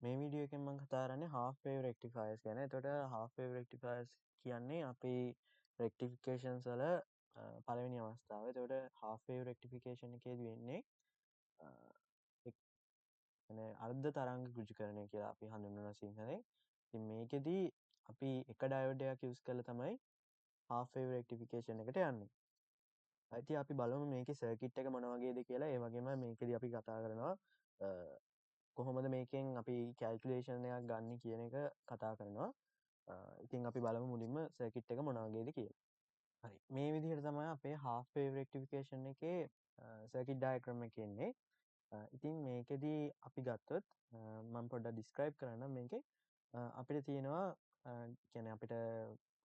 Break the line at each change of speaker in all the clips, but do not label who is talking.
මේ වීඩියෝ එකෙන් මම කතා කරන්නේ half wave rectifiers ගැන. එතකොට half wave rectifiers කියන්නේ අපි rectifications වල පළවෙනි අවස්ථාව. එතකොට half wave rectification එකේදී වෙන්නේ අර්ධ තරංග ගෘජුකරණය කියලා අපි හඳුන්වනවා සිංහලෙන්. ඉතින් මේකෙදී අපි එක ඩයෝඩ් එකක් යූස් කරලා තමයි half wave rectification එකට යන්නේ. ඉතින් අපි බලමු මේකේ සර්කිට් එක මොන වගේද කියලා. ඒ වගේම මේකෙදී අපි කතා කරනවා කොහොමද මේකෙන් අපි කැල්කුලේෂන් එකක් ගන්න කියන එක කතා කරනවා. ඉතින් අපි බලමු මුලින්ම සර්කිට් එක මොන වගේද කියලා. හරි. මේ විදිහට තමයි අපේ half wave rectification එකේ සර්කිට් ඩයග්‍රෑම් එක එන්නේ. ඉතින් මේකෙදී අපි ගත්තොත් මම පොඩ්ඩක් ඩිස්ක්‍රයිබ් කරන්නම් මේකේ. අපිට තියෙනවා කියන්නේ අපිට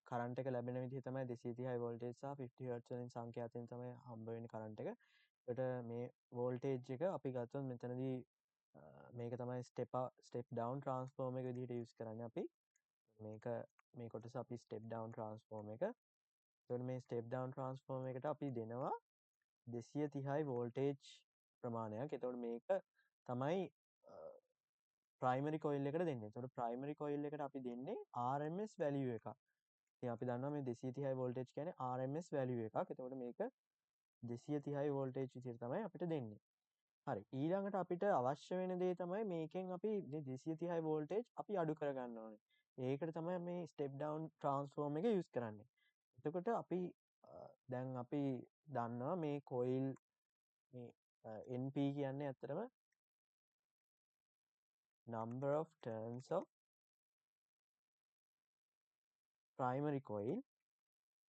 කරන්ට් එක ලැබෙන විදිහ තමයි 230 වෝල්ටේජ් සහ 50 හර්ට්ස් වලින් සංඛ්‍යාතයෙන් තමයි හම්බ වෙන්නේ කරන්ට් එක. ඒකට මේ වෝල්ටේජ් එක අපි ගත්තොත් මෙතනදී මේක තමයි ස්ටෙප් ඩවුන් ට්‍රාන්ස්ෆෝර්මර් එක විදිහට යූස් කරන්නේ අපි. මේක මේ කොටස අපි ස්ටෙප් ඩවුන් ට්‍රාන්ස්ෆෝර්මර් එක. එතකොට මේ ස්ටෙප් ඩවුන් ට්‍රාන්ස්ෆෝර්මර් එකට අපි දෙනවා 230 වෝල්ටේජ් ප්‍රමාණයක්. එතකොට මේක තමයි ප්‍රයිමරි කොයිල් එකට දෙන්නේ. එතකොට ප්‍රයිමරි කොයිල් එකට අපි දෙන්නේ RMS වැලියු එකක්. ඉතින් අපි දන්නවා මේ 230 වෝල්ටේජ් කියන්නේ RMS වැලියු එකක්. එතකොට මේක 230 වෝල්ටේජ් විදිහට තමයි අපිට දෙන්නේ. හරි. ඊළඟට අපිට අවශ්‍ය වෙන දේ තමයි මේකෙන් අපි 230 වෝල්ටේජ් අපි අඩු කරගන්න ඕනේ. ඒකට තමයි මේ ස්ටෙප් ඩවුන් ට්‍රාන්ස්ෆෝර්මර් එක යූස් කරන්නේ. එතකොට අපි දැන් අපි දන්නවා මේ කොයිල් මේ NP කියන්නේ ඇත්තටම number of turns of primary coil.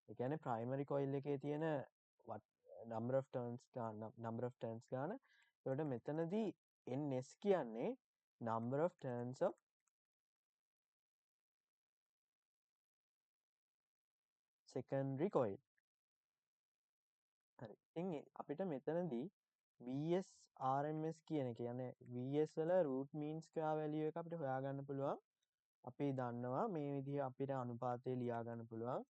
ඒ කියන්නේ primary coil එකේ තියෙන number of turns ගාන. ඒකට මෙතනදී ns කියන්නේ number of turns of secondary coil. හරි. ඉතින් අපිට මෙතනදී VS RMS කියන එක කියන්නේ VS වල root mean square value එක අපිට හොයාගන්න පුළුවන්. අපි දන්නවා මේ විදිහ අපිට අනුපාතය ලියා ගන්න පුළුවන්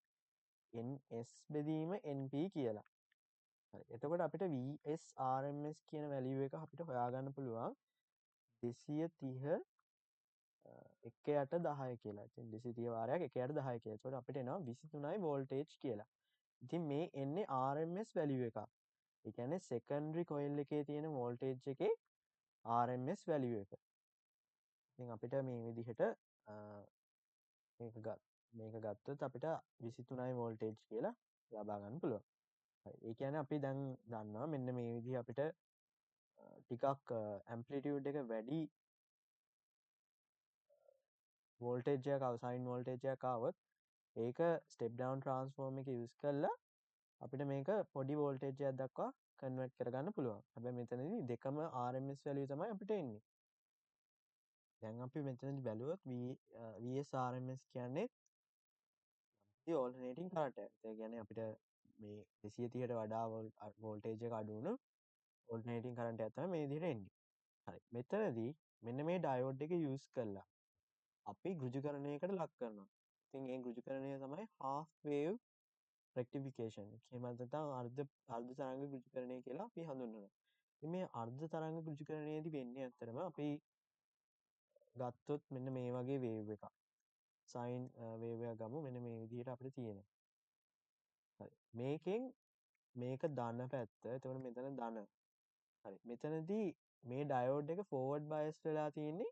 ns බෙදීම np කියලා. හරි. එතකොට අපිට VS RMS කියන value එක අපිට හොයාගන්න පුළුවන් 230 1/10 කියලා. ඉතින් 230 වාරයක් 1/10 කියලා. එතකොට අපිට එනවා 23යි වෝල්ටේජ් කියලා. ඉතින් මේ එන්නේ RMS value එකක්. ඒ කියන්නේ secondary coil එකේ තියෙන voltage එකේ RMS value එක. ඉතින් අපිට මේ විදිහට මේක ගත්තොත් අපිට 23යි voltage කියලා ලබා ගන්න පුළුවන්. හරි. ඒ කියන්නේ අපි දැන් දන්නවා මෙන්න මේ විදිහ අපිට ටිකක් amplitude එක වැඩි voltage එකක් අවසයින් voltage එකක් ආවොත් ඒක step down transform එක use කරලා අපිට මේක පොඩි voltage එකක් දක්වා convert කරගන්න පුළුවන්. හැබැයි මෙතනදී දෙකම RMS value තමයි අපිට එන්නේ. දැන් අපි මෙතනදී බැලුවොත් VS RMS කියන්නේ alternating current එක. ඒ කියන්නේ අපිට මේ 230ට වඩා voltage එක අඩු වුණොත් alternating current එකක් තමයි මේ විදිහට එන්නේ. හරි. මෙතනදී මෙන්න මේ diode එක use කරලා අපි ගෘජුකරණයකට ලක් කරනවා. ඉතින් ඒ ගෘජුකරණය තමයි half wave rectification. එහෙම නැත්නම් අර්ධ තරංග ගෘජුකරණය කියලා අපි හඳුන්වනවා. ඉතින් මේ අර්ධ තරංග ගෘජුකරණයේදී වෙන්නේ ඇත්තටම අපි ගත්තොත් මෙන්න මේ වගේ වේව් එකක්. සයින් වේව් එකක් ගමු. මෙන්න මේ විදිහට අපිට තියෙනවා. හරි. මේකෙන් මේක ධන පැත්ත. එතකොට මෙතන ධන. හරි. මෙතනදී මේ ඩයෝඩ් එක forward bias වෙලා තියෙන්නේ.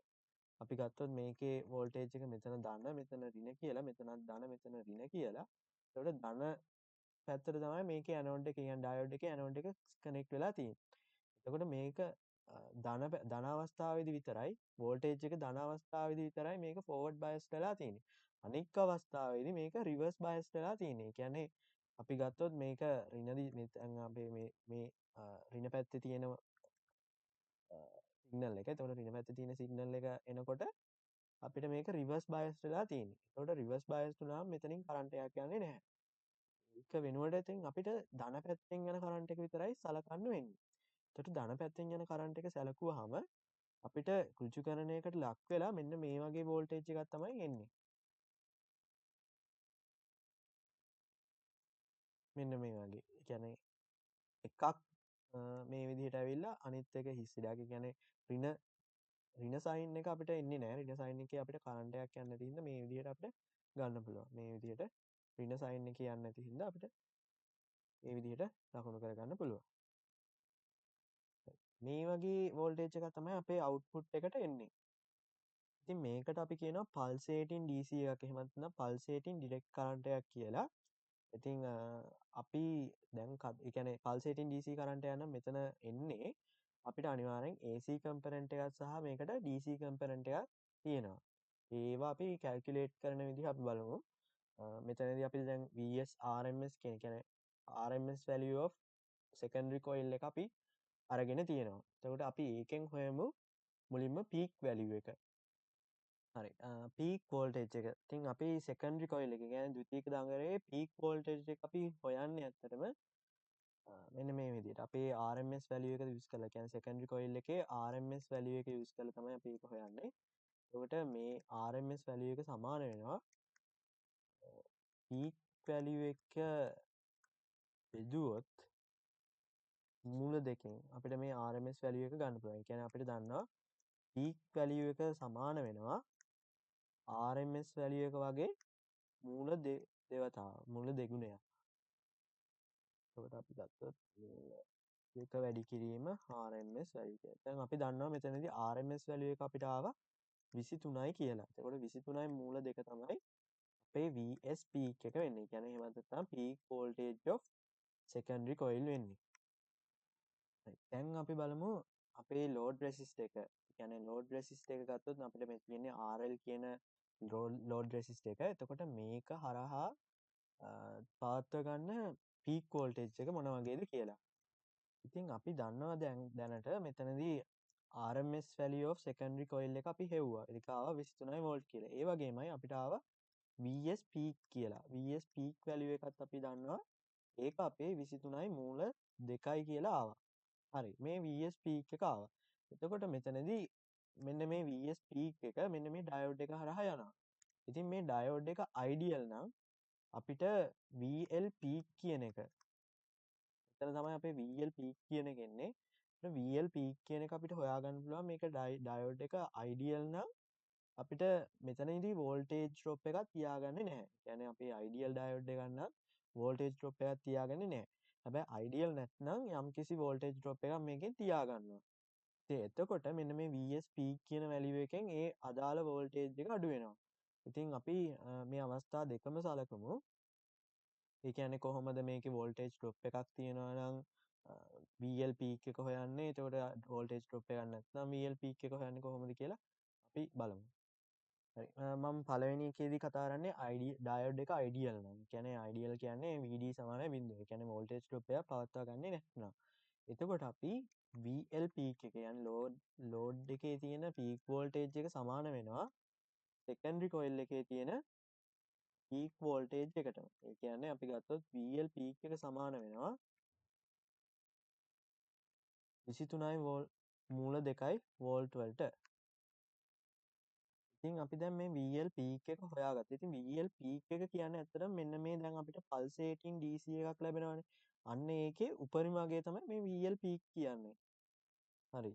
අපි ගත්තොත් මේකේ වෝල්ටේජ් එක මෙතන ධන, මෙතන ඍණ කියලා, මෙතනත් ධන, මෙතන ඍණ කියලා. එතකොට ධන පැත්තට තමයි මේකේ ඇනෝඩ් එක කියන්නේ ඩයෝඩ් එකේ ඇනෝඩ් එක කනෙක්ට් වෙලා තියෙන්නේ. එතකොට මේක ධන අවස්ථාවේදී විතරයි වෝල්ටේජ් එක ධන අවස්ථාවේදී විතරයි මේක forward bias වෙලා තියෙන්නේ. අනික් අවස්ථාවේදී මේක reverse bias වෙලා තියෙන්නේ. ඒ කියන්නේ අපි ගත්තොත් මේක ඍණදී මෙතන අපේ මේ ඍණ පැත්තේ තියෙන සිග්නල් එක. එතකොට ඍණ පැත්තේ තියෙන සිග්නල් එක එනකොට අපිට මේක reverse bias වෙලා තියෙන්නේ. එතකොට reverse bias වුණාම මෙතනින් කරන්ට් එකක් යන්නේ නැහැ. ඒක වෙනුවට ඉතින් අපිට ධන පැත්තෙන් යන කරන්ට් එක විතරයි සලකන්න වෙන්නේ. එතකොට ධන පැත්තෙන් යන කරන්ට් එක සැලකුවාම අපිට ඍජුකරණයකට ලක් වෙලා මෙන්න මේ වගේ වෝල්ටේජ් එකක් තමයි එන්නේ. මෙන්න මේ වගේ. ඒ කියන්නේ එකක් මේ විදිහට ඇවිල්ලා අනිත් එක හිස් ඉඩක්. ඒ කියන්නේ ඍණ ඍණ සයින් එක අපිට එන්නේ නැහැ. ඍණ සයින් එකේ අපිට කරන්ට් එකක් යන්නේ නැති හින්දා මේ විදිහට අපිට ගන්න පුළුවන්. මේ විදිහට ඍණ සයින් එකේ යන්නේ නැති හින්දා අපිට මේ විදිහට ලකුණු කරගන්න පුළුවන්. මේ වගේ වෝල්ටේජ් එකක් තමයි අපේ අවුට්පුට් එකට එන්නේ. ඉතින් මේකට අපි කියනවා පල්සේටින් DC එකක් එහෙම නැත්නම් පල්සේටින් ඩිරෙක්ට් කරන්ට් එකක් කියලා. ඉතින් අපි දැන් ඒ කියන්නේ පල්සේටින් DC කරන්ට් එක නම් මෙතන එන්නේ අපිට අනිවාර්යෙන් AC කම්පොනන්ට් එකක් සහ මේකට DC කම්පොනන්ට් එකක් තියෙනවා. ඒවා අපි කැල්කියුලේට් කරන විදිහ අපි බලමු. මෙතනදී අපි දැන් VS RMS කියන කියන්නේ RMS value of secondary coil එක අපි අරගෙන තියෙනවා. එතකොට අපි ඒකෙන් හොයමු මුලින්ම peak value එක. හරි. peak voltage එක. ඉතින් අපි secondary coil එක කියන්නේ ද්විතීයික දඟලේ peak voltage එක අපි හොයන්නේ ඇත්තටම මෙන්න මේ විදිහට. අපේ RMS value එක යූස් කරලා කියන්නේ secondary coil එකේ RMS value එක යූස් කරලා තමයි අපි ඒක හොයන්නේ. එතකොට මේ RMS value එක සමාන වෙනවා peak value එක බෙදුවොත් මූල දෙකෙන් අපිට මේ RMS value එක ගන්න පුළුවන්. ඒ කියන්නේ අපිට දන්නවා peak value එක සමාන වෙනවා RMS value එක වගේ මූල දෙවතාව මූල දෙගුණයක්. එතකොට අපි ගත්තොත් මේක වැඩි කිරීම RMS value එක. දැන් අපි දන්නවා මෙතනදී RMS value එක අපිට ආවා 23යි කියලා. එතකොට 23යි මූල දෙක තමයි අපේ VS peak එක වෙන්නේ. කියන්නේ එහෙම නැත්නම් peak voltage of secondary coil වෙන්නේ. දැන් අපි බලමු අපේ load resist එක. කියන්නේ load resist එක ගත්තොත් අපිට මේ තියෙන්නේ RL කියන load resist එක. එතකොට මේක හරහා පවත්ව ගන්න peak voltage එක මොන වගේද කියලා. ඉතින් අපි දන්නවා දැනට මෙතනදී RMS value of secondary coil එක අපි හෙව්වා. ඒක ආවා 23 volt කියලා. ඒ වගේමයි අපිට ආවා VS peak කියලා. VS peak value එකත් අපි දන්නවා. ඒක අපේ 23යි මූල 2යි කියලා ආවා. හරි. මේ VS peak එක ආවා. එතකොට මෙතනදී මෙන්න මේ VS peak එක මෙන්න මේ diode එක හරහා යනවා. ඉතින් මේ diode එක ideal නම් අපිට VL peak කියන එක එතන තමයි අපේ VL peak කියන එක එන්නේ. VL peak කියන එක අපිට හොයාගන්න පුළුවන් මේක diode එක ideal නම් අපිට මෙතනදී voltage drop එකක් තියාගන්නේ නැහැ. කියන්නේ අපි ideal diode එකක් නම් voltage drop එකක් තියාගන්නේ නැහැ. හැබැයි ideal නැත්නම් යම්කිසි voltage drop එකක් මේකෙන් තියාගන්නවා. ඉතින් එතකොට මෙන්න මේ VS peak කියන value එකෙන් ඒ අදාළ voltage එක අඩු වෙනවා. ඉතින් අපි මේ අවස්ථා දෙකම සලකමු. ඒ කියන්නේ කොහොමද මේකේ voltage drop එකක් තියෙනවා නම් VL peak එක හොයන්නේ. එතකොට voltage drop එකක් නැත්නම් VL peak එක හොයන්නේ කොහොමද කියලා අපි බලමු. හරි. මම පළවෙනි එකේදී කතා කරන්නේ diode එක ideal නම්. කියන්නේ ideal කියන්නේ VD සමානයි 0. ඒ කියන්නේ voltage drop එකක් පවත්වා ගන්නේ නැත්නම්. එතකොට අපි VL peak එක කියන්නේ load එකේ තියෙන peak voltage එක සමාන වෙනවා secondary coil එකේ තියෙන peak voltage එකට. ඒ කියන්නේ අපි ගත්තොත් VL peak එක සමාන වෙනවා 23යි මූල 2යි වෝල්ට් වලට. ඉතින් අපි දැන් මේ VL peak එක හොයාගත්තා. ඉතින් VL peak එක කියන්නේ ඇත්තටම මෙන්න මේ දැන් අපිට pulsating DC එකක් ලැබෙනවානේ. අන්න ඒකේ උපරිම අගය තමයි මේ VL peak කියන්නේ. හරි.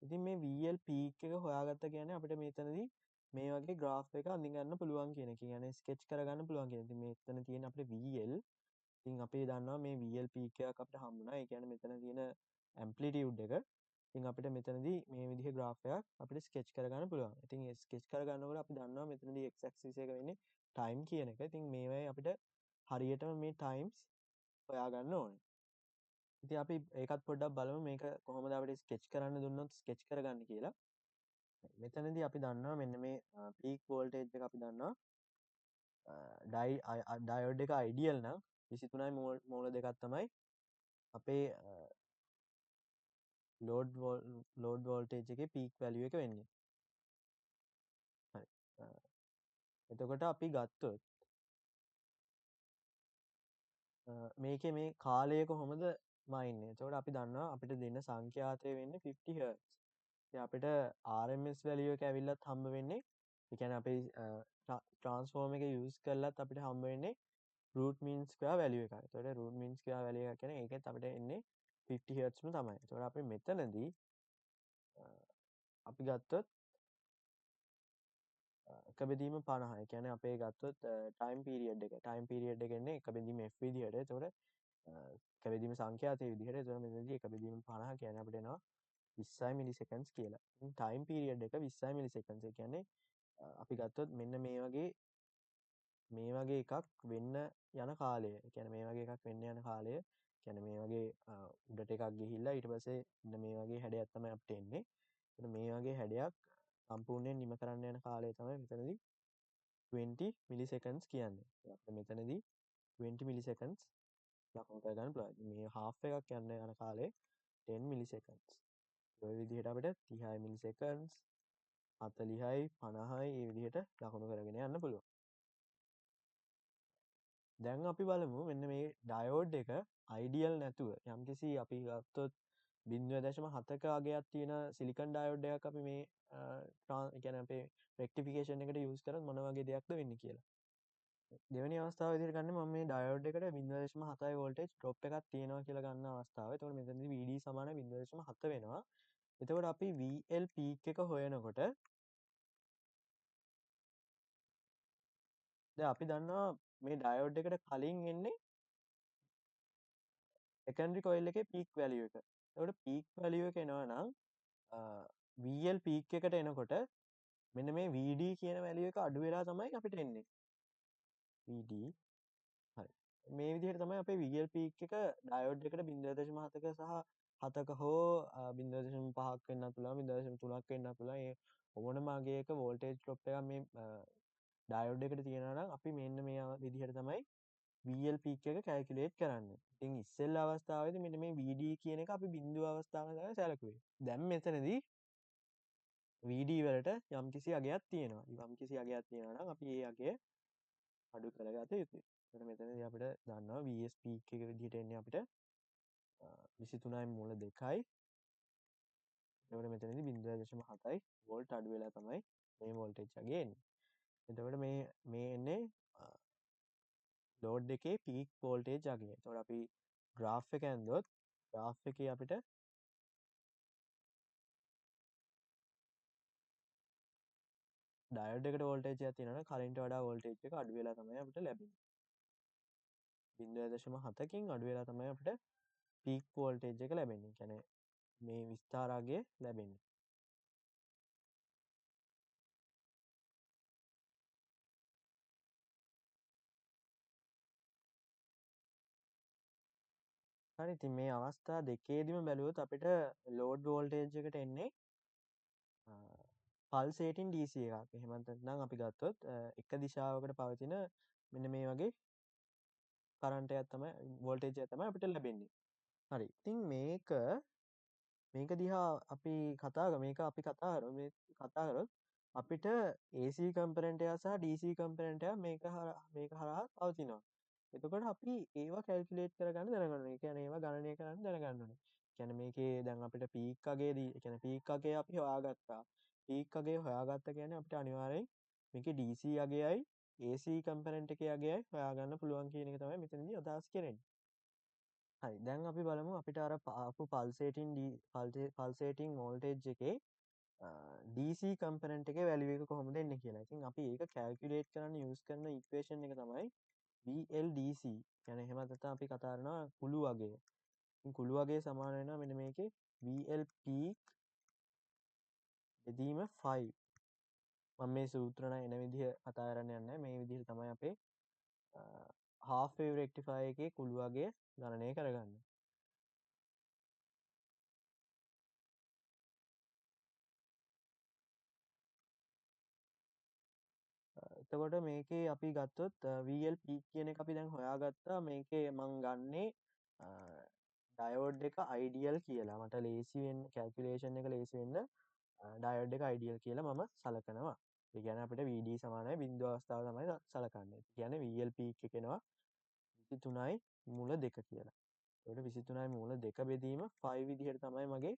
ඉතින් මේ VL peak එක හොයාගත්ත කියන්නේ අපිට මෙතනදී මේ වගේ graph එක අඳින්න පුළුවන් කියන එක. කියන්නේ sketch කරගන්න පුළුවන් කියන එක. ඉතින් මෙතන තියෙන අපිට VL ඉතින් අපි දන්නවා මේ VL peak එකක් අපිට හම්බුණා. ඒ කියන්නේ මෙතන තියෙන amplitude එක. ඉතින් අපිට මෙතනදී මේ විදිහේ graph එකක් අපිට sketch කරගන්න පුළුවන්. ඉතින් ඒ sketch කරගන්නකොට අපි දන්නවා මෙතනදී x axis එක වෙන්නේ time කියන එක. ඉතින් මේවයි අපිට හරියටම මේ times හොයාගන්න ඕනේ. ඉතින් අපි ඒකත් පොඩ්ඩක් බලමු මේක කොහොමද අපිට sketch කරන්න දුන්නොත් sketch කරගන්න කියලා. මෙතනදී අපි දන්නවා මෙන්න මේ peak voltage එක අපි දන්නවා diode එක ideal නම් 23යි මූල දෙකක් තමයි අපේ load voltage එකේ peak value එක වෙන්නේ. හරි. එතකොට අපි ගත්තොත් මේකේ මේ කාලය කොහොමද මයින්නේ. එතකොට අපි දන්නවා අපිට දෙන සංඛ්‍යාතය වෙන්නේ 50 Hz. ඉතින් අපිට RMS value එක ඇවිල්ලත් හම්බ වෙන්නේ ඒ කියන්නේ අපේ transform එක use කරලත් අපිට හම්බ වෙන්නේ root mean square value එකයි. එතකොට root mean square value එක කියන්නේ ඒකෙත් අපිට එන්නේ 50 Hz ම තමයි. එතකොට අපි මෙතනදී අපි ගත්තොත් එක බෙදීම 50. ඒ කියන්නේ අපේ ගත්තොත් ටයිම් පීරියඩ් එක. ටයිම් පීරියඩ් එක එන්නේ එක බෙදීම f විදිහට. එතකොට එක බෙදීම සංඛ්‍යාතයේ විදිහට. එතකොට මෙතනදී එක බෙදීම 50 කියන්නේ අපිට එනවා 20 මිලිසෙකන්ඩ්ස් කියලා. ටයිම් පීරියඩ් එක 20 මිලිසෙකන්ඩ්ස්. ඒ කියන්නේ අපි ගත්තොත් මෙන්න මේ වගේ එකක් වෙන්න යන කාලය. ඒ කියන්නේ මේ වගේ එකක් වෙන්න යන කාලය. කියන්නේ මේ වගේ උඩට එකක් ගිහිල්ලා ඊට පස්සේ මෙන්න මේ වගේ හැඩයක් තමයි අපිට එන්නේ. එතකොට මේ වගේ හැඩයක් සම්පූර්ණයෙන් නිම කරන්න යන කාලය තමයි මෙතනදී 20 මිලිසෙකන්ඩ්ස් කියන්නේ. අපිට මෙතනදී 20 මිලිසෙකන්ඩ්ස් ලකුණු කරගන්න පුළුවන්. මේ half එකක් යන කාලේ 10 මිලිසෙකන්ඩ්ස්. ඔය විදිහට අපිට 30 මිලිසෙකන්ඩ්ස් 40යි 50යි ඒ විදිහට ලකුණු කරගෙන යන්න පුළුවන්. දැන් අපි බලමු මෙන්න මේ ඩයෝඩ් එක අයිඩියල් නැතුව යම්කිසි අපි ගත්තොත් 0.7ක අගයක් තියෙන සිලිකන් ඩයෝඩ් එකක් අපි මේ ඒ කියන්නේ අපේ රෙක්ටිෆිකේෂන් එකට යූස් කරොත් මොන වගේ දෙයක්ද වෙන්නේ කියලා. දෙවෙනි අවස්ථාව විදිහට ගන්න මම මේ ඩයෝඩ් එකට 0.7 වෝල්ටේජ් ඩ්‍රොප් එකක් තියෙනවා කියලා ගන්න අවස්ථාව. එතකොට මෙතනදී VD සමාන 0.7 වෙනවා. එතකොට අපි VL peak එක හොයනකොට දැන් අපි දන්නවා මේ ඩයෝඩ් එකට කලින් එන්නේ සෙකන්ඩරි කොයිල් එකේ peak value එක. එතකොට peak value එක එනවා නම් VL peak එකට එනකොට මෙන්න මේ VD කියන value එක අඩු වෙලා තමයි අපිට එන්නේ. VD හරි. මේ විදිහට තමයි අපේ VL peak එක ඩයෝඩ් එකට 0.7ක සහ 7ක හෝ 0.5ක් වෙන්නත් පුළුවන් 0.3ක් වෙන්නත් පුළුවන්. ඒ ඕනම අගයක වෝල්ටේජ් ඩ්‍රොප් එකක් මේ ඩයෝඩ් එකට තියෙනවා නම් අපි මෙන්න මේ විදිහට තමයි VL peak එක කැල්කියුලේට් කරන්නේ. ඉතින් ඉස්සෙල්ලා අවස්ථාවේදී මෙන්න මේ VD කියන එක අපි බිඳුව අවස්ථාව තමයි සැලකුවේ. දැන් මෙතනදී VD වලට යම්කිසි අගයක් තියෙනවා. යම්කිසි අගයක් තියෙනවා නම් අපි ඒ අගය අඩු කරගත යුතුයි. එතකොට මෙතනදී අපිට දන්නවා VS peak එක විදිහට එන්නේ අපිට 23යි මූල 2යි. එතකොට මෙතනදී 0.7යි වෝල්ට් අඩු වෙලා තමයි මේ වෝල්ටේජ් අගය එන්නේ. එතකොට මේ එන්නේ ලෝඩ් එකේ පීක් වෝල්ටේජ් අගය. එතකොට අපි ග්‍රාෆ් එක ඇඳුවොත් ග්‍රාෆ් එකේ අපිට ඩයෝඩ් එකට වෝල්ටේජ් එකක් තියෙනවා නම් කලින්ට වඩා වෝල්ටේජ් එක අඩු වෙලා තමයි අපිට ලැබෙන්නේ. 0.7කින් අඩු වෙලා තමයි අපිට පීක් වෝල්ටේජ් එක ලැබෙන්නේ. කියන්නේ මේ විස්තාරාගය ලැබෙන්නේ. හරි ඉතින් මේ අවස්ථා දෙකේදීම බැලුවොත් අපිට ලෝඩ් වෝල්ටේජ් එකට එන්නේ පල්සේටින් DC එකක්. එහෙම නැත්නම් අපි ගත්තොත් එක දිශාවකට පවතින මෙන්න මේ වගේ කරන්ට් එකක් තමයි වෝල්ටේජ් එකක් තමයි අපිට ලැබෙන්නේ. හරි. ඉතින් මේක දිහා අපි කතා කරොත් අපිට AC කම්පොනන්ට් එක සහ DC කම්පොනන්ට් එක මේක හරහා පවතිනවා. එතකොට අපි ඒවා කැල්කියුලේට් කරගන්න දැනගන්න ඕනේ. ඒ කියන්නේ ඒවා ගණනය කරන්න දැනගන්න ඕනේ. කියන්නේ මේකේ දැන් අපිට පීක් අගයේදී ඒ කියන්නේ පීක් අගය අපි හොයාගත්තා. පීක් අගය හොයාගත්තා කියන්නේ අපිට අනිවාර්යෙන් මේකේ DC අගයයි AC කම්පොනන්ට් එකේ අගයයි හොයාගන්න පුළුවන් කියන එක තමයි මෙතනදී අදහස් කරන්නේ. හරි දැන් අපි බලමු අපිට අර ආපු පල්සේටිං වෝල්ටේජ් එකේ DC කම්පොනන්ට් එකේ වැලියු එක කොහොමද එන්නේ කියලා. ඉතින් අපි ඒක කැල්කියුලේට් කරන්න යූස් කරන ඉක්වේෂන් එක තමයි VLDC. කියන්නේ එහෙම නැත්නම් අපි කතා කරනවා කුළු අගය. ඉතින් කුළු අගය සමාන වෙනවා මෙන්න මේකේ VL peak බෙදීම 5. මම මේ සූත්‍ර එන විදිහ කතා කරන්න යන්නේ නැහැ. මේ විදිහට තමයි අපේ half wave rectifier එකේ කුළු අගය ගණනය කරගන්නේ. එතකොට මේකේ අපි ගත්තොත් VL peak කියන එක අපි දැන් හොයාගත්තා. මේකේ මං ගන්නේ ඩයෝඩ් එක අයිඩියල් කියලා. මට ලේසි වෙන්න කැල්කියුලේෂන් එක ලේසි වෙන්න ඩයෝඩ් එක අයිඩියල් කියලා මම සලකනවා. ඒ කියන්නේ අපිට VD සමානයි බිඳුව අවස්ථාව තමයි සලකන්නේ. ඒ කියන්නේ VL peak එක එනවා 23යි මූල 2 කියලා. ඒකට 23යි මූල 2 බෙදීම 5 විදිහට තමයි මගේ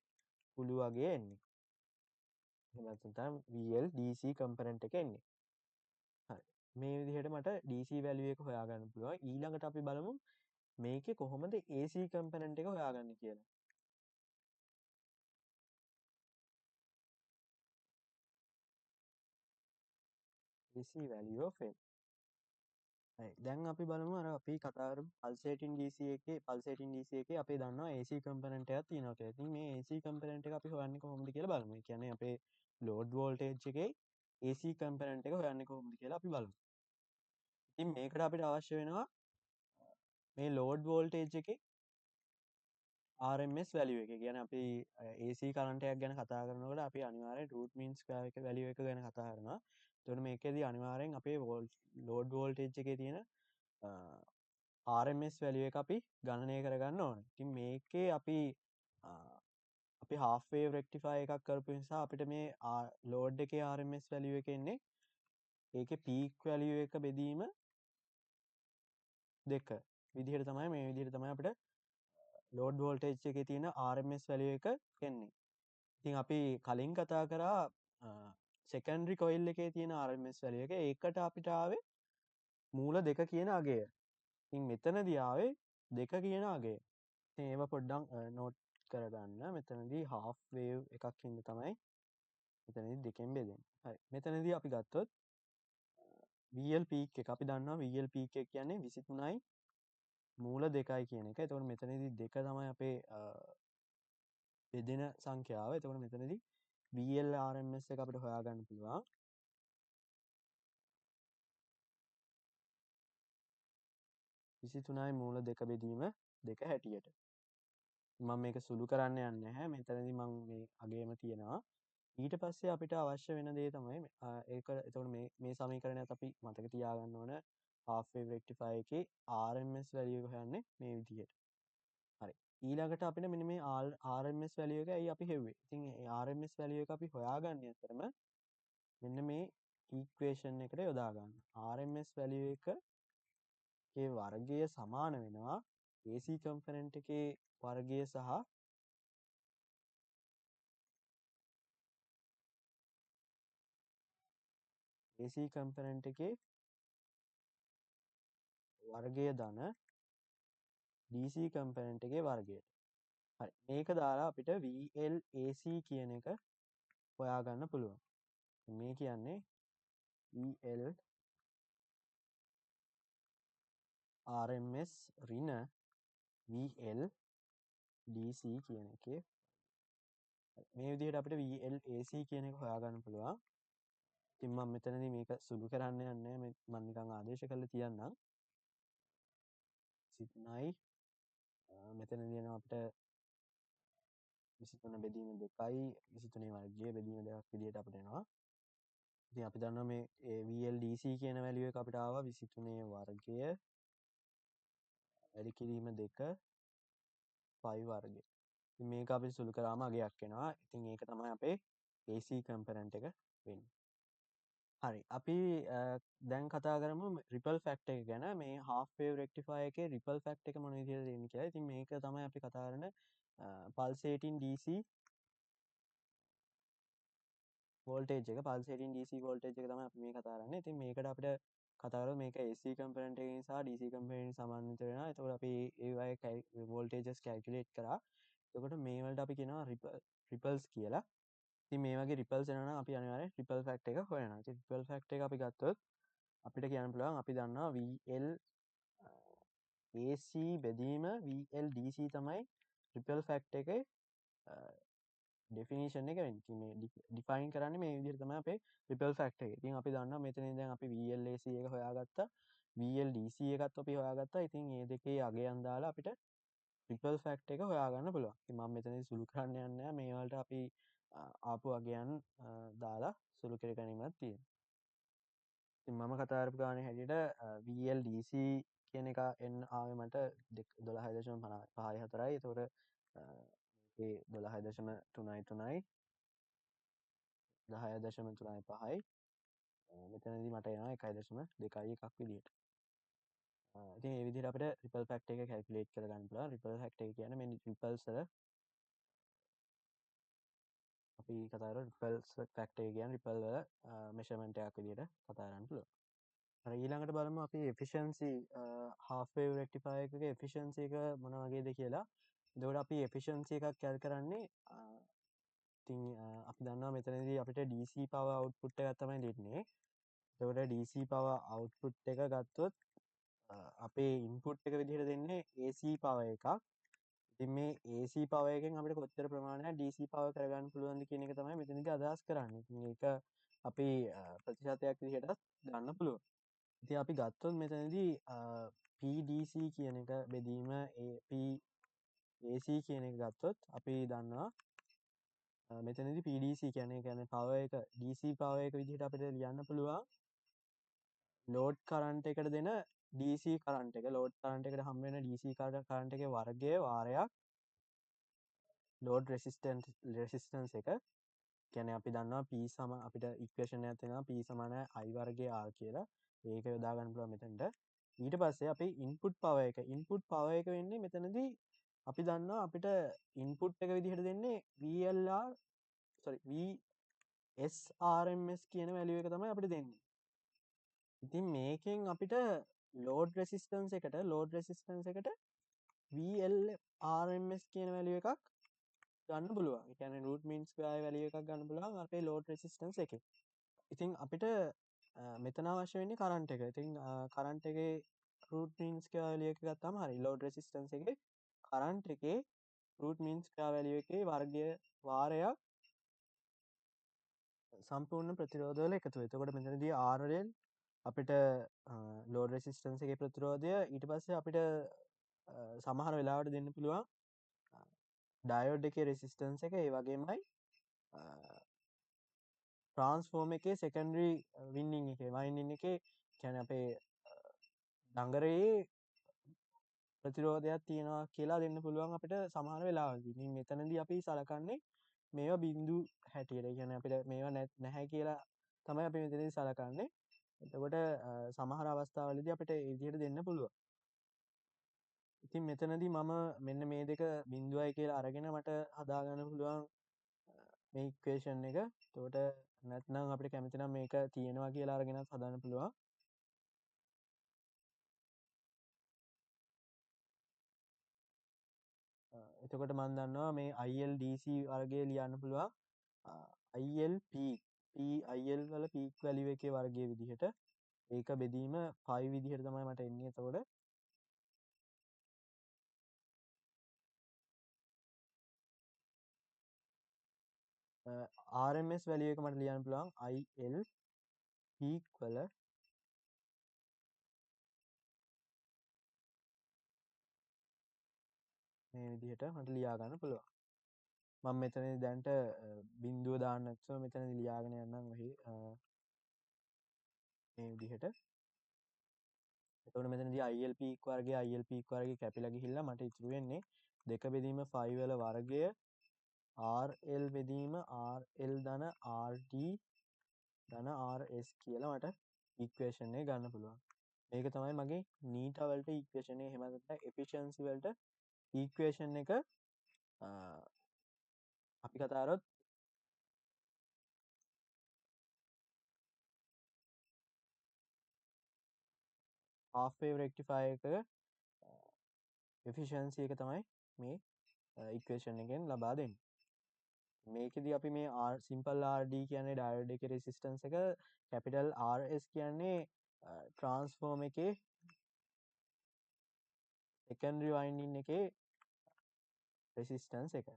කුළු අගය එන්නේ. එහෙම නැත්නම් VL DC කම්පොනන්ට් එක එන්නේ. හරි. මේ විදිහට මට DC වැලියු එක හොයාගන්න පුළුවන්. ඊළඟට අපි බලමු මේකේ කොහොමද AC කම්පොනන්ට් එක හොයාගන්නේ කියලා. AC value of L. දැන් අපි බලමු අර අපි කතා කරමු pulsating DC එකේ pulsating DC එකේ අපි දන්නවා AC component එකක් තියෙනවා කියලා. ඉතින් මේ AC component එක අපි හොයන්නේ කොහොමද කියලා බලමු. ඒ කියන්නේ අපේ load voltage එකේ AC component එක හොයන්නේ කොහොමද කියලා අපි බලමු. ඉතින් මේකට අපිට අවශ්‍ය වෙනවා මේ load voltage එකේ RMS value එක. කියන්නේ අපි AC current එකක් ගැන කතා කරනකොට අපි අනිවාර්යෙන් root mean square එක value එක ගැන කතා කරනවා. එතකොට මේකෙදී අනිවාර්යෙන් අපේ load voltage එකේ තියෙන RMS value එක අපි ගණනය කරගන්න ඕනේ. ඉතින් මේකේ අපි half wave rectifier එකක් කරපු නිසා අපිට මේ load එකේ RMS value එක එන්නේ ඒකේ peak value එක බෙදීම 2 විදිහට තමයි මේ විදිහට තමයි අපිට load voltage එකේ තියෙන RMS value එක එන්නේ. ඉතින් අපි කලින් කතා කරා secondary coil එකේ තියෙන RMS value එක ඒකට අපිට ආවේ මූල 2 කියන අගය. ඉතින් මෙතනදී ආවේ 2 කියන අගය. ඉතින් ඒව පොඩ්ඩක් නෝට් කරගන්න. මෙතනදී half wave එකක් හින්දා තමයි මෙතනදී දෙකෙන් බෙදෙන්නේ. හරි. මෙතනදී අපි ගත්තොත් VL peak එක අපි දන්නවා VL peak එක කියන්නේ 23යි මූල 2යි කියන එක. එතකොට මෙතනදී 2 තමයි අපේ බෙදෙන සංඛ්‍යාව. එතකොට මෙතනදී VL RMS එක අපිට හොයාගන්න පුළුවන්. 23යි මූල 2 බෙදීම 2 හැටියට. මම මේක සුළු කරන්න යන්නේ නැහැ. මෙතනදී මම මේ අගයම තියනවා. ඊට පස්සේ අපිට අවශ්‍ය වෙන දේ තමයි ඒක එතකොට මේ සමීකරණයත් අපි මතක තියාගන්න ඕන half wave rectifier එකේ RMS value එක හොයන්නේ මේ විදිහට. හරි. ඊළඟට අපිට මෙන්න මේ RMS value එක ඇයි අපි හෙව්වේ? ඉතින් ඒ RMS value එක අපි හොයාගන්නේ අතරම මෙන්න මේ equation එකට යොදා ගන්න. RMS value එකේ වර්ගය සමාන වෙනවා AC component එකේ වර්ගය සහ AC component එකේ වර්ගය ධන DC component එකේ වර්ගයට. හරි. මේක දාලා අපිට VLAC කියන එක හොයාගන්න පුළුවන්. මේ කියන්නේ VL RMS ඍණ VL DC කියන එකේ මේ විදිහට අපිට VLAC කියන එක හොයාගන්න පුළුවන්. ඉතින් මම මෙතනදී මේක සුළු කරන්න යන්නේ නැහැ. මම නිකන් ආදේශ කරලා තියන්නම්. සිත්නයි මෙතනදී එනවා අපිට 23 බෙදීම 2යි 23 වර්ගය බෙදීම 2ක් විදිහට අපිට එනවා. ඉතින් අපි දන්නවා මේ VLDC කියන වැලියු එක අපිට ආවා 23 වර්ගය වැඩි කිරීම 2 5 වර්ගය. ඉතින් මේක අපි සුළු කරාම අගයක් එනවා. ඉතින් ඒක තමයි අපේ AC component එක වෙන්නේ. හරි. අපි දැන් කතා කරමු ripple fact එක ගැන. මේ half wave rectifier එකේ ripple fact එක මොන විදිහටද එන්නේ කියලා. ඉතින් මේක තමයි අපි කතා කරන pulsating DC voltage එක. pulsating DC voltage එක තමයි අපි මේ කතා කරන්නේ. ඉතින් මේකට අපිට කතා කරමු මේක AC component එකකින් සහ DC component එකකින් සමාන්තර වෙනවා. එතකොට අපි ඒ වගේ voltages calculate කරා. එතකොට මේ වලට අපි කියනවා ripples කියලා. ඉතින් මේ වගේ ripples එනවා නම් අපි අනිවාර්යෙන් ripple fact එක හොයනවා. ඉතින් ripple fact එක අපි ගත්තොත් අපිට කියන්න පුළුවන් අපි දන්නවා VL AC බෙදීම VL DC තමයි ripple fact එකේ definition එක වෙන්නේ. ඉතින් මේ define කරන්නේ මේ විදිහට තමයි අපේ ripple fact එක. ඉතින් අපි දන්නවා මෙතනින් දැන් අපි VLAC එක හොයාගත්තා. VLDC එකත් අපි හොයාගත්තා. ඉතින් මේ දෙකේ අගයන් දාලා අපිට ripple fact එක හොයාගන්න පුළුවන්. ඉතින් මම මෙතනදී සුළු කරන්න යන්නේ නැහැ. මේ වලට අපි ආපු අගයන් දාලා සුළු කර ගැනීමක් තියෙනවා. ඉතින් මම කතා කරපු ගානේ හැටියට VLDC කියන එක එන්න ආවේ මට 12.54යි. එතකොට මේකේ 12.33යි 10.35යි මෙතනදී මට එනවා 1.2යි එකක් විදිහට. ඉතින් මේ විදිහට අපිට ripple fact එක calculate කරගන්න පුළුවන්. ripple fact එක කියන්නේ මේ ripples වල අපි කතා කරලා ripples fact එක කියන්නේ ripple වල measurement එකක් විදිහට කතා කරන්න පුළුවන්. හරි ඊළඟට බලමු අපි efficiency half wave rectifier එකගේ efficiency එක මොන වගේද කියලා. එතකොට අපි efficiency එකක් කැල් කරන්නේ ඉතින් අපි දන්නවා මෙතනදී අපිට DC power output එකක් තමයි දෙන්නේ. එතකොට DC power output එක ගත්තොත් අපේ ඉන්පුට් එක විදිහට දෙන්නේ AC power එකක්. ඉතින් මේ AC power එකෙන් අපිට කොච්චර ප්‍රමාණයක් DC power කරගන්න පුළුවන්ද කියන එක තමයි මෙතනදී අදහස් කරන්නේ. ඉතින් ඒක අපි ප්‍රතිශතයක් විදිහටත් ගන්න පුළුවන්. ඉතින් අපි ගත්තොත් මෙතනදී PDC කියන එක බෙදීම AC කියන එක ගත්තොත් අපි දන්නවා මෙතනදී PDC කියන්නේ power එක DC power එක විදිහට අපිට ලියන්න පුළුවන් ලෝඩ් කරන්ට් එකට දෙන DC කරන්ට් එක ලෝඩ් කරන්ට් එකට හම් වෙන DC කරන්ට් එකේ වර්ගය වාරයක් ලෝඩ් රෙසිස්ටන්ස් එක කියන්නේ අපි දන්නවා P සම අපිට ඉක්වේෂන් එකක් තියෙනවා P සමානයි I වර්ගය R කියලා. ඒක යොදා ගන්න පුළුවන් මෙතනට. ඊට පස්සේ අපි ඉන්පුට් පවර් එක වෙන්නේ මෙතනදී අපි දන්නවා අපිට ඉන්පුට් එක විදිහට දෙන්නේ VSRMS කියන වැලියු එක තමයි අපිට දෙන්නේ. ඉතින් මේකෙන් අපිට ලෝඩ් රෙසිස්ටන්ස් එකට VLRMS කියන වැලියු එකක් ගන්න පුළුවන්. ඒ කියන්නේ root mean square වැලියු එකක් ගන්න පුළුවන් අපේ ලෝඩ් රෙසිස්ටන්ස් එකේ. ඉතින් අපිට මෙතන අවශ්‍ය වෙන්නේ කරන්ට් එක. ඉතින් කරන්ට් එකේ root mean square වැලියු එක ගත්තාම හරි ලෝඩ් රෙසිස්ටන්ස් එකේ කරන්ට් එකේ root mean square වැලියු එකේ වර්ගය වාරයක් සම්පූර්ණ ප්‍රතිරෝධ වල එකතුව. එතකොට මෙතනදී RL අපිට ලෝඩ් රෙසිස්ටන්ස් එකේ ප්‍රතිරෝධය ඊට පස්සේ අපිට සමහර වෙලාවට දෙන්න පුළුවන් ඩයෝඩ් එකේ රෙසිස්ටන්ස් එක ඒ වගේමයි ට්‍රාන්ස්ෆෝර්ම් එකේ සෙකන්ඩරි වින්ඩින් එකේ වයින්ඩින් එකේ කියන්නේ අපේ දඟරයේ ප්‍රතිරෝධයක් තියෙනවා කියලා දෙන්න පුළුවන් අපිට සමහර වෙලාවලදී. ඉතින් මෙතනදී අපි සලකන්නේ මේවා බිඳු හැටියට. ඒ කියන්නේ අපිට මේවා නැහැ කියලා තමයි අපි මෙතනදී සලකන්නේ. එතකොට සමහර අවස්ථාවලදී අපිට ඒ විදිහට දෙන්න පුළුවන්. ඉතින් මෙතනදී මම මෙන්න මේ දෙක බිඳුවයි කියලා අරගෙන මට හදාගන්න පුළුවන් මේ ඉක්වේෂන් එක. එතකොට නැත්නම් අපිට කැමති නම් මේක තියෙනවා කියලා අරගෙනත් හදන්න පුළුවන්. එතකොට මම දන්නවා මේ ILDC වර්ගය ලියන්න පුළුවන් ILP IL වල පීක් වැලියු එකේ වර්ගය විදිහට. ඒක බෙදීම 5 විදිහට තමයි මට එන්නේ. එතකොට RMS වැලියු එක මට ලියන්න පුළුවන් IL පීක් වල මේ විදිහට මට ලියා ගන්න පුළුවන්. මම මෙතනදී දැන්ට බිඳුව දාන්න නැතුව මෙතනදී ලියාගෙන යන්නම් ඔහි මේ විදිහට. එතකොට මෙතනදී IL පීක් වර්ගය කැපිලා ගිහිල්ලා මට ඉතුරු වෙන්නේ 2 බෙදීම 5 වල වර්ගය RL බෙදීම RL ධන RT ධන RS කියලා මට ඉක්වේෂන් එක ගන්න පුළුවන්. මේක තමයි මගේ නීටා වලට ඉක්වේෂන් එක. එහෙම නැත්නම් එෆිෂියන්සි වලට ඉක්වේෂන් එක අපි කතා කරොත් half wave rectifier එක එෆිෂියන්සි එක තමයි මේ ඉක්වේෂන් එකෙන් ලබා දෙන්නේ. මේකෙදී අපි මේ සිම්පල් RD කියන්නේ ඩයෝඩ් එකේ රෙසිස්ටන්ස් එක, කැපිටල් RS කියන්නේ ට්‍රාන්ස්ෆෝර්ම් එකේ සෙකන්ඩරි වයින්ඩින් එකේ රෙසිස්ටන්ස් එක.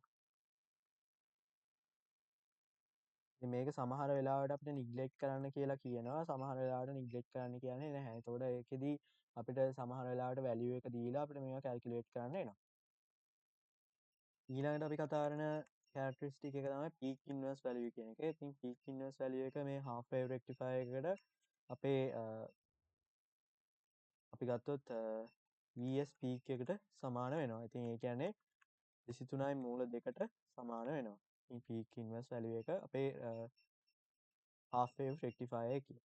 මේක සමහර වෙලාවට අපිට නිග්ලෙක්ට් කරන්න කියලා කියනවා. සමහර වෙලාවට නිග්ලෙක්ට් කරන්න කියන්නේ නැහැ. එතකොට ඒකෙදී අපිට සමහර වෙලාවට වැලියු එක දීලා අපිට මේවා කැල්කියුලේට් කරන්න වෙනවා. ඊළඟට අපි කතා කරන කැරක්ටරිස්ටික් එක තමයි පීක් ඉන්වර්ස් වැලියු කියන එක. ඉතින් පීක් ඉන්වර්ස් වැලියු එක මේ half wave rectifier එකකට අපේ අපි ගත්තොත් VS පීක් එකට සමාන වෙනවා. ඉතින් ඒ කියන්නේ 23.2ට සමාන වෙනවා. මේ පීක් ඉන්වර්ස් වැලියු එක අපේ half wave rectifier එකේ.